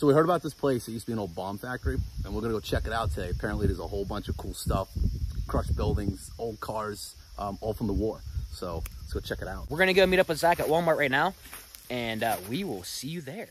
So we heard about this place. It used to be an old bomb factory, and we're gonna go check it out today. Apparently there's a whole bunch of cool stuff, crushed buildings, old cars, all from the war. So let's go check it out. We're gonna go meet up with Zach at Walmart right now, and we will see you there.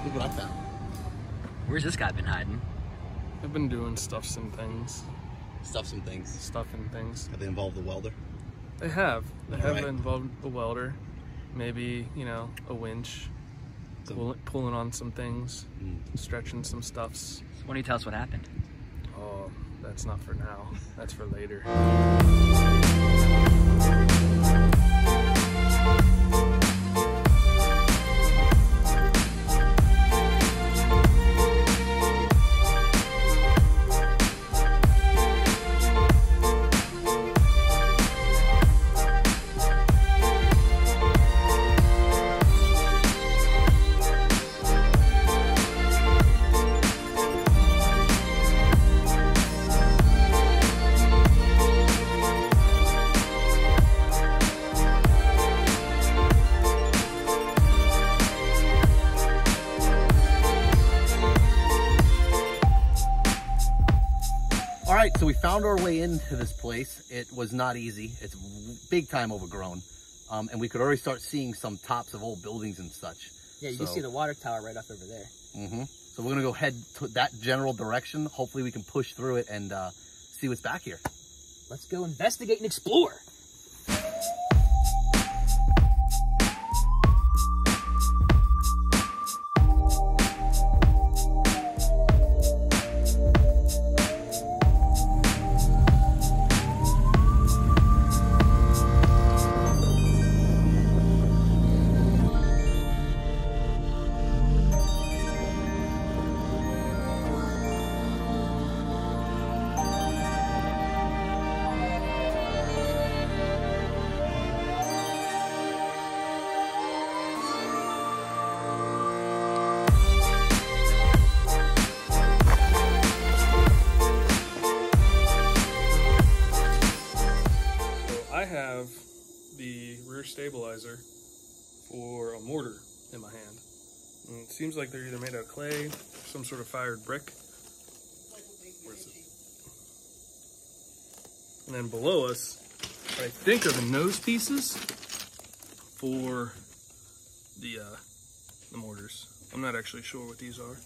Look what I found. Where's this guy been hiding? I've been doing stuffs and things. Stuff and things. Stuff and things. Have they involved the welder? They have. They have Right. involved a welder. Maybe, you know, a winch. Pulling on some things. Stretching some stuffs. So why don't you tell us what happened? Oh, that's not for now. That's for later. All right, so we found our way into this place. It was not easy. It's big time overgrown. And we could already start seeing some tops of old buildings and such. Yeah, you can see the water tower right up over there. So we're gonna go head to that general direction. Hopefully we can push through it and see what's back here. Let's go investigate and explore. I have the rear stabilizer for a mortar in my hand. And it seems like they're either made out of clay, some sort of fired brick. Where's it? And then below us, what I think are the nose pieces for the mortars. I'm not actually sure what these are.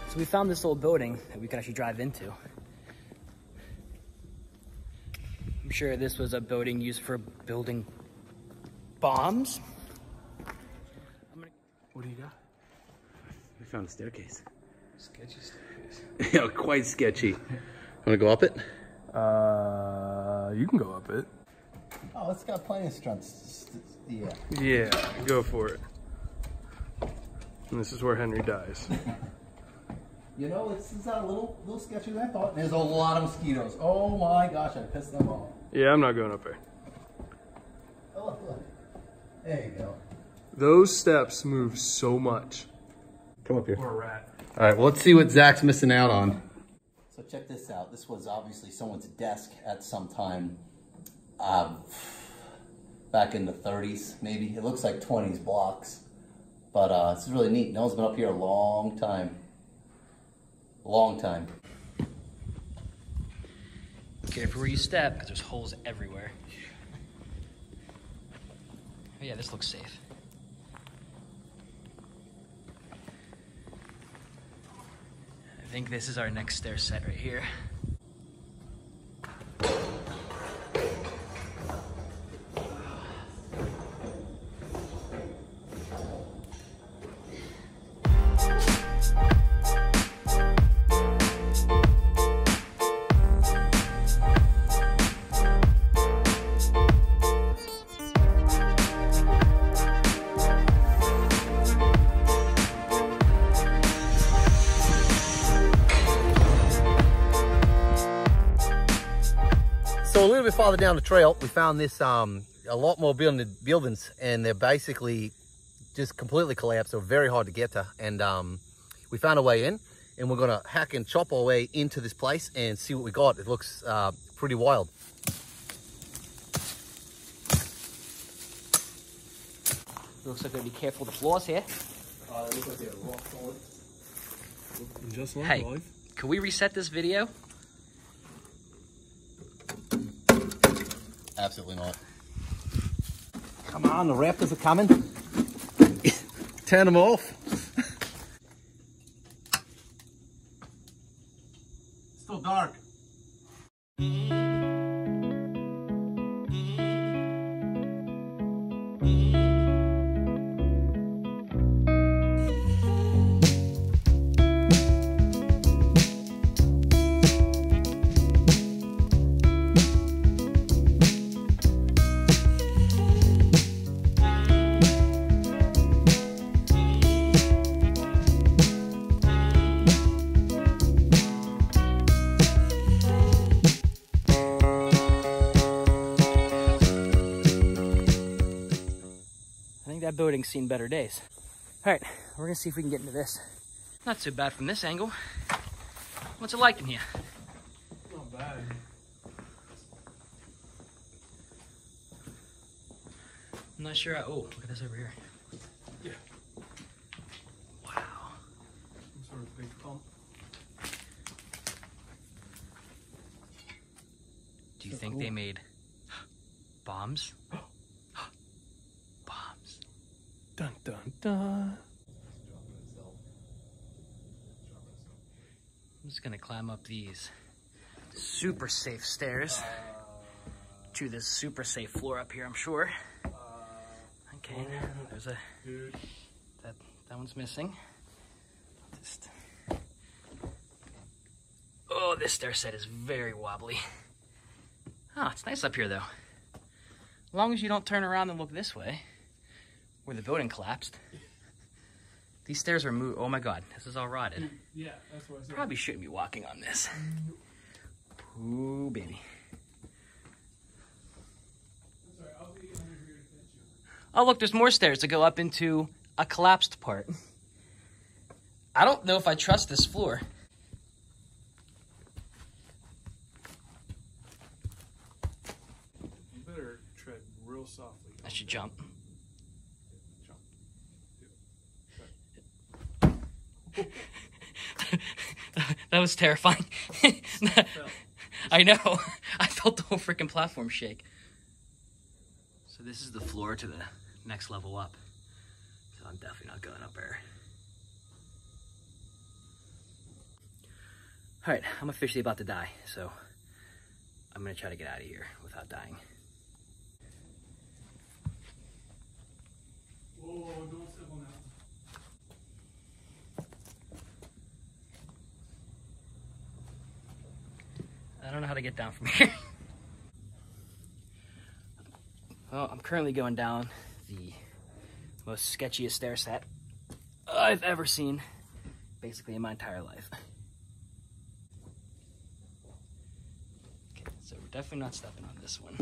So we found this old building that we could actually drive into. I'm sure this was a building used for building bombs. What do you got? We found a staircase. Sketchy staircase. Yeah, quite sketchy. Wanna go up it? You can go up it. Oh, it's got plenty of strengths. Yeah. Yeah, go for it. And this is where Henry dies. You know, it's a little sketchy than I thought. There's a lot of mosquitoes. Oh my gosh, I pissed them off. Yeah, I'm not going up there. Oh, look. There you go. Those steps move so much. Come up here. Or a rat. All right, well, let's see what Zach's missing out on. So check this out. This was obviously someone's desk at some time back in the 30s, maybe. It looks like 20s blocks. But it's really neat. No one's been up here a long time. A long time. Careful where you step, because there's holes everywhere. Oh yeah, this looks safe. I think this is our next stair set right here. So a little bit farther down the trail, we found this, a lot more buildings, and they're basically just completely collapsed. They're very hard to get to. And we found a way in, and we're gonna hack and chop our way into this place and see what we got. It looks pretty wild. Looks like we gotta be careful with the floors here. They look like they're rock solid. Just like Hey, life. can we reset this video? Absolutely not. Come on, the raptors are coming. Turn them off. Still dark. That building's seen better days. All right, we're gonna see if we can get into this. Not too bad from this angle. What's it like in here? Not bad. I'm not sure. Oh, look at this over here. Yeah. Wow. Some sort of big pump. Do you think they made bombs? Bombs. Dun dun dun. I'm just gonna climb up these super safe stairs to this super safe floor up here, I'm sure. Okay, there's a, that one's missing. Just, oh, this stair set is very wobbly. Oh, it's nice up here though. As long as you don't turn around and look this way, where the building collapsed. These stairs are moved. Oh my God, this is all rotted. Yeah, that's what I said. Probably shouldn't be walking on this. Ooh, baby. Sorry, I'll be under here to catch you. Oh, look, there's more stairs to go up into a collapsed part. I don't know if I trust this floor. You better tread real softly. I should jump. That was terrifying. I know. I felt the whole freaking platform shake. So this is the floor to the next level up. So I'm definitely not going up there. All right, I'm officially about to die, so I'm gonna try to get out of here without dying. Whoa, don't step on that. I don't know how to get down from here. Well, I'm currently going down the most sketchiest stair set I've ever seen, basically in my entire life. Okay, so we're definitely not stepping on this one.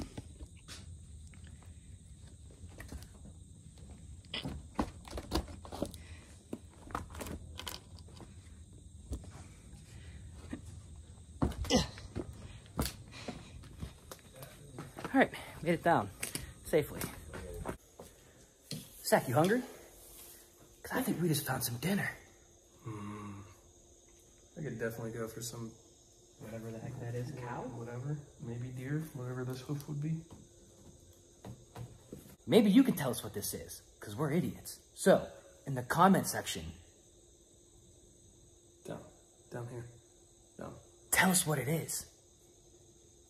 All right, made it down safely. Zach, you hungry? Because I think we just found some dinner. I could definitely go for some, Whatever the heck that is, cow? whatever. I whatever this hoof would be. Maybe you can tell us what this is, because we're idiots. So, in the comment section, Down here. Down. tell us what it is.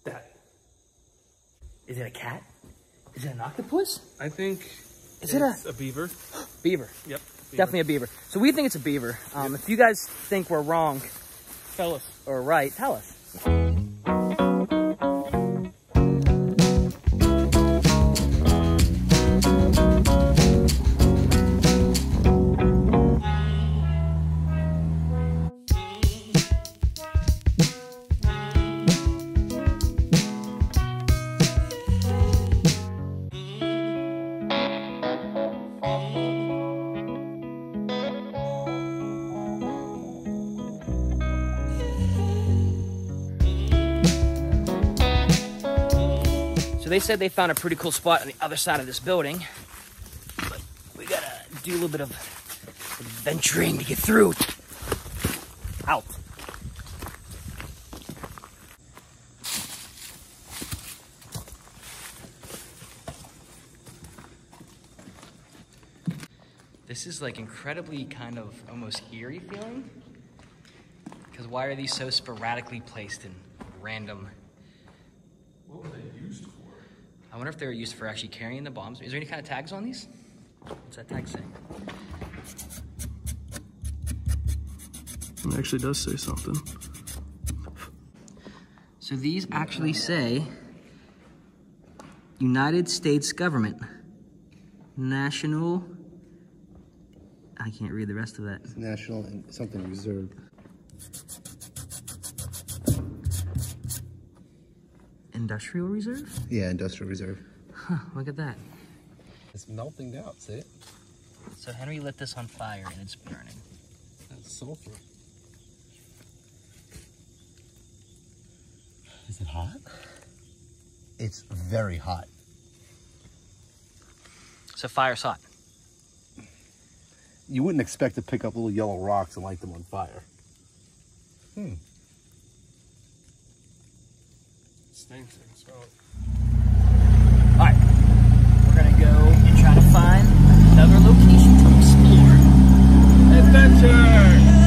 That. Is it a cat? Is it an octopus? I think Is it's it a beaver. Beaver. Yep. Beaver. Definitely a beaver. So we think it's a beaver. If you guys think we're wrong Tell us. or right, tell us. They said they found a pretty cool spot on the other side of this building, but we gotta do a little bit of adventuring to get through. Out. This is like incredibly kind of almost eerie feeling, because why are these so sporadically placed in random? What were they used for? I wonder if they were used for actually carrying the bombs. Is there any kind of tags on these? What's that tag say? It actually does say something. So these actually say United States Government. National, I can't read the rest of that. National and something reserve. Industrial Reserve? Yeah, industrial reserve. Huh, look at that. It's melting down, see it? So Henry lit this on fire and it's burning. That's sulfur. Is it hot? It's very hot. So fire's hot. You wouldn't expect to pick up little yellow rocks and light them on fire. Stinks. So. All right, we're gonna go and try to find another location to explore. Adventure!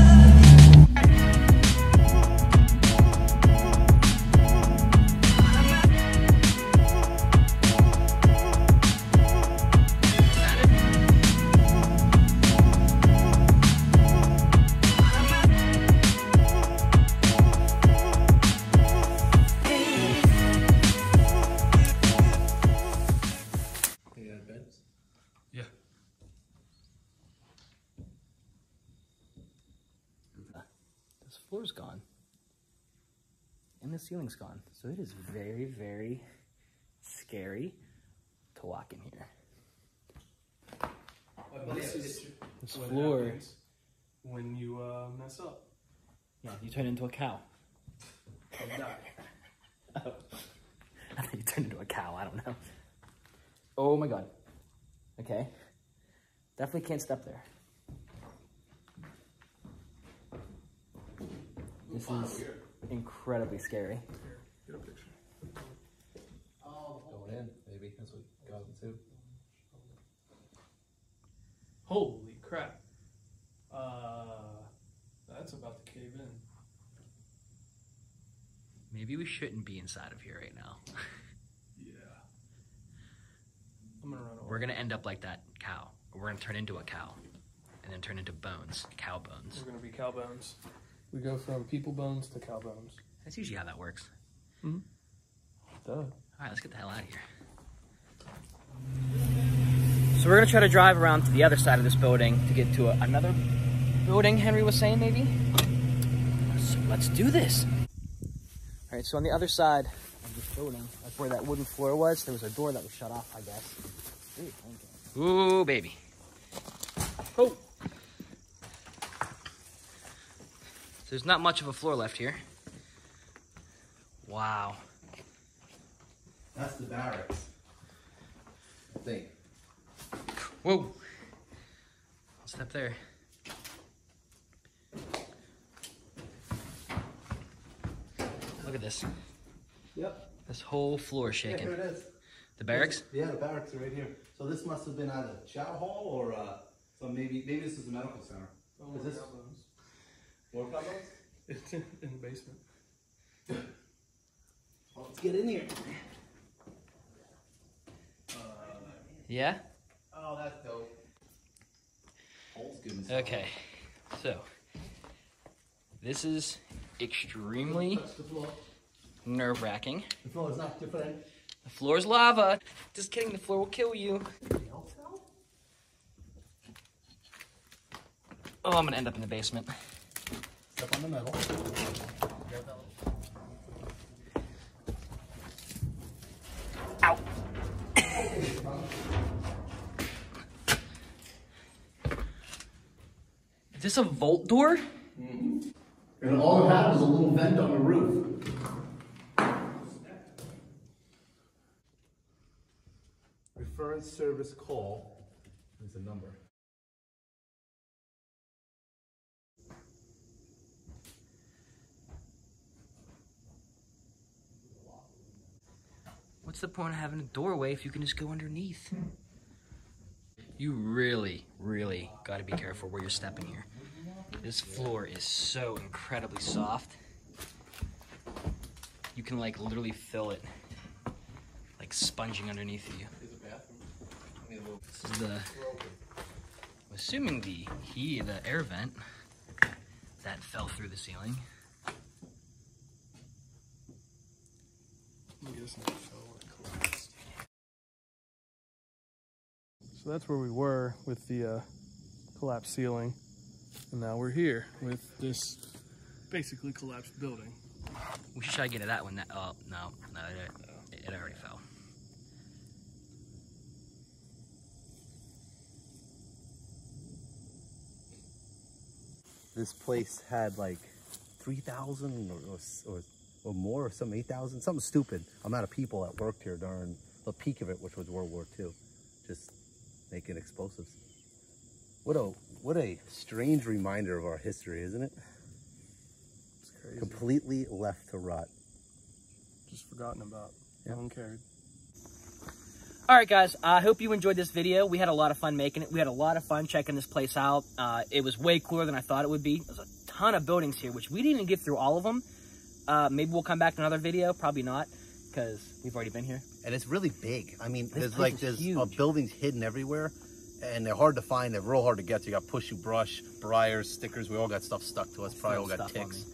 Yeah. This floor's gone. And the ceiling's gone. So it is very, very scary to walk in here. This floor. When you mess up. Yeah, you turn into a cow. I'll die. Oh. I thought you turned into a cow, I don't know. Oh my god. Okay. Definitely can't step there. This is incredibly scary. Here, get a picture. Going in, maybe. That's what got them too. Holy crap. That's about to cave in. Maybe we shouldn't be inside of here right now. Yeah. I'm gonna run away. We're gonna end up like that cow. Or we're gonna turn into a cow. And then turn into bones. Cow bones. We're gonna be cow bones. We go from people bones to cow bones. That's usually how that works. Mm-hmm. Duh. Alright, let's get the hell out of here. So we're gonna try to drive around to the other side of this building to get to another building, Henry was saying, maybe? So let's do this. Alright, so on the other side of this building, like where that wooden floor was, there was a door that was shut off, I guess. Ooh, baby. Oh! So there's not much of a floor left here. Wow. That's the barracks, I think. Whoa. Step there. Look at this. Yep. This whole floor is Yeah, shaking. here it is. The barracks? Yeah, the barracks are right here. So this must have been either chow hall or so maybe this is the medical center. Oh, Is this more problems? It's in the basement. Well, let's get in here. Yeah? Oh, that's dope. Hole's good as Okay, so this is extremely Touch the floor. nerve-wracking. The floor is not different. The floor's lava. Just kidding, the floor will kill you. Oh, I'm gonna end up in the basement. Step on the metal. Ow! Is this a vault door? Mm-hmm. And all it had was a little vent on the roof. Reference service call. There's a number. What's the point of having a doorway if you can just go underneath? You really, really got to be careful where you're stepping here. This floor is so incredibly soft. You can like literally feel it like sponging underneath you. This is the, I'm assuming the air vent that fell through the ceiling. So that's where we were with the collapsed ceiling, and now we're here with this basically collapsed building. We should try to get to that one. Oh, no, it already fell. This place had like 3,000 or more, or some 8,000, something stupid amount of people that worked here during the peak of it, which was World War II, just making explosives. What a strange reminder of our history, isn't it? It's crazy. Completely left to rot. Just forgotten about. No one cared. All right, guys, I hope you enjoyed this video. We had a lot of fun making it. We had a lot of fun checking this place out. It was way cooler than I thought it would be. There's a ton of buildings here, which we didn't even get through all of them. Maybe we'll come back to another video. Probably not, because we've already been here. And it's really big. I mean, This there's huge. buildings hidden everywhere, and they're hard to find. They're real hard to get to. You got push-you brush, briars, stickers. We all got stuff stuck to us. Probably all got Stuff on ticks. me.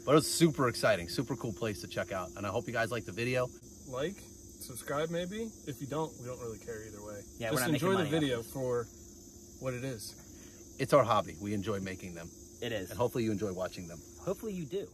But it was super exciting, super cool place to check out. And I hope you guys liked the video. Like, subscribe maybe. If you don't, we don't really care either way. Yeah, we're just not making enjoy the money off video for what it is. It's our hobby. We enjoy making them. It is. And hopefully you enjoy watching them. Hopefully you do.